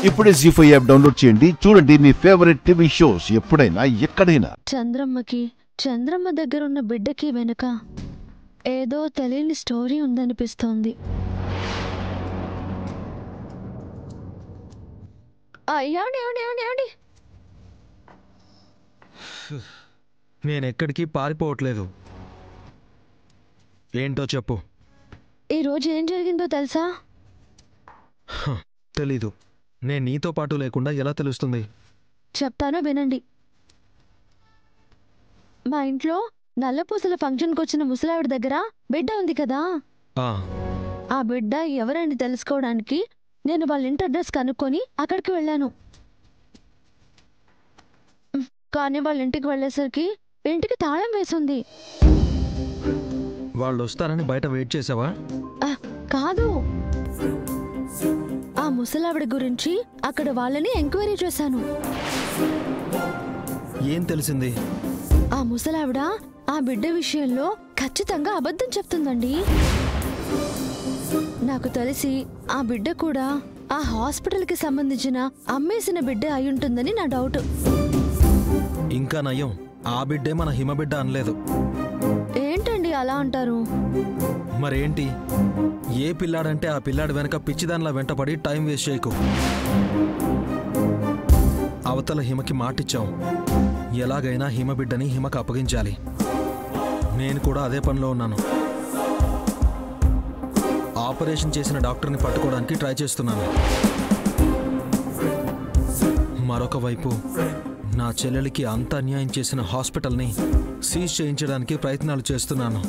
ఇప్పుడే జీ5 app download చేయండి. చూడండి మీ ఫేవరెట్ టీవీ షోస్ ఎప్పుడైనా ఎక్కడైనా. చంద్రమ్మ దగ్గర ఉన్న బిడ్డకి వెనుక ఏదో తెలియని స్టోరీ ఉందనిపిస్తోంది. నేనెక్కడికి పారిపోవట్లేదు. ఏంటో చెప్పు. ఈరోజు ఏం జరిగిందో తెలుసా? తెలీదు. నేను నీతో పాటు లేకుండా ఎలా తెలుస్తుంది? చెప్తానో వినండి. మా ఇంట్లో నల్లపూసల ఫంక్షన్కి వచ్చిన ముసలావిడ దగ్గర బిడ్డ ఉంది కదా, ఆ బిడ్డ ఎవరని తెలుసుకోవడానికి నేను వాళ్ళ ఇంటి అడ్రస్ కనుక్కొని అక్కడికి వెళ్ళాను. కానీ వాళ్ళ ఇంటికి వెళ్ళేసరికి ఇంటికి తాళం వేసింది. వాళ్ళు వస్తారని బయట వెయిట్ చేసావా? కాదు, ఆ ముసలావిడ గురించి అక్కడ వాళ్ళని ఎంక్వైరీ చేశాను. ఏం తెలిసింది? ఆ ముసలావిడ ఆ బిడ్డ విషయంలో ఖచ్చితంగా అబద్ధం చెప్తుందండి. నాకు తెలిసి ఆ బిడ్డ కూడా ఆ హాస్పిటల్కి సంబంధించిన అమ్మేసిన బిడ్డ అయ్యుంటుందని నా డౌట్. ఇంకా నయం, ఆ బిడ్డే మన హిమబిడ్డ అనలేదు. ఏంటండి అలా అంటారు? మరేంటి? ఏ పిల్లాడంటే ఆ పిల్లాడి వెనక పిచ్చిదానిలా వెంటపడి టైం వేస్ట్ చేయకు. అవతల హిమకి మాటిచ్చాం, ఎలాగైనా హిమబిడ్డని హిమకు అప్పగించాలి. నేను కూడా అదే పనిలో ఉన్నాను. ఆపరేషన్ చేసిన డాక్టర్ని పట్టుకోవడానికి ట్రై చేస్తున్నాను. మరొక వైపు నా చెల్లెలికి అంత అన్యాయం చేసిన హాస్పిటల్ని సీజ్ చేయించడానికి ప్రయత్నాలు చేస్తున్నాను.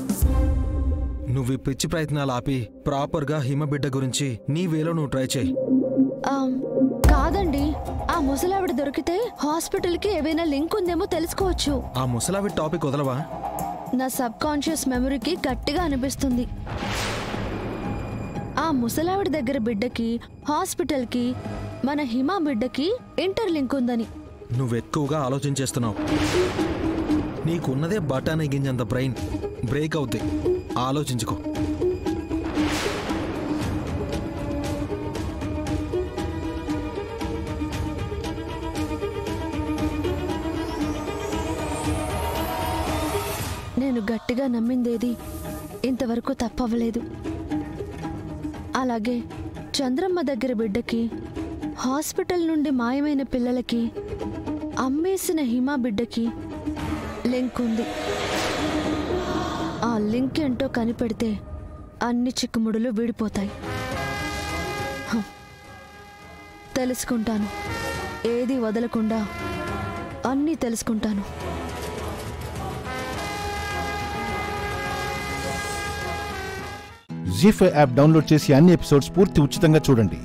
నువ్వు పిచ్చి ప్రయత్నాలు ఆపి ప్రాపర్గా హిమబిడ్డ గురించి నీ వేలో నువ్వు ట్రై చేయి. కాదండి, ఆ ముసలావిడ దొరికితే హాస్పిటల్కి ఏవైనా లింక్ ఉందేమో తెలుసుకోవచ్చు. ఆ ముసలావిడ టాపిక్ వదలవా? నా సబ్ కాన్షియస్ మెమరీకి గట్టిగా అనిపిస్తుంది. ఆ ముసలావిడ దగ్గర బిడ్డకి హాస్పిటల్కి మన హిమా బిడ్డకి ఇంటర్ లింక్ ఉందని. నువ్వెక్కువగా ఆలోచన చేస్తున్నావు. నీకున్నదే బఠానీ గింజంత బ్రెయిన్. బ్రేక్ అవుద్ది, ఆలోచించుకో. నేను గట్టిగా నమ్మిందేది ఇంతవరకు తప్పవలేదు. అలాగే చంద్రమ్మ దగ్గర బిడ్డకి, హాస్పిటల్ నుండి మాయమైన పిల్లలకి, అమ్మేసిన హిమా బిడ్డకి లింక్ ఉంది. ఆ లింక్ ఏంటో కనిపెడితే అన్ని చిక్కుముడులు వీడిపోతాయి. తెలుసుకుంటాను, ఏది వదలకుండా అన్నీ తెలుసుకుంటాను. జీ5 యాప్ డౌన్లోడ్ చేసి అన్ని ఎపిసోడ్స్ పూర్తి ఉచితంగా చూడండి.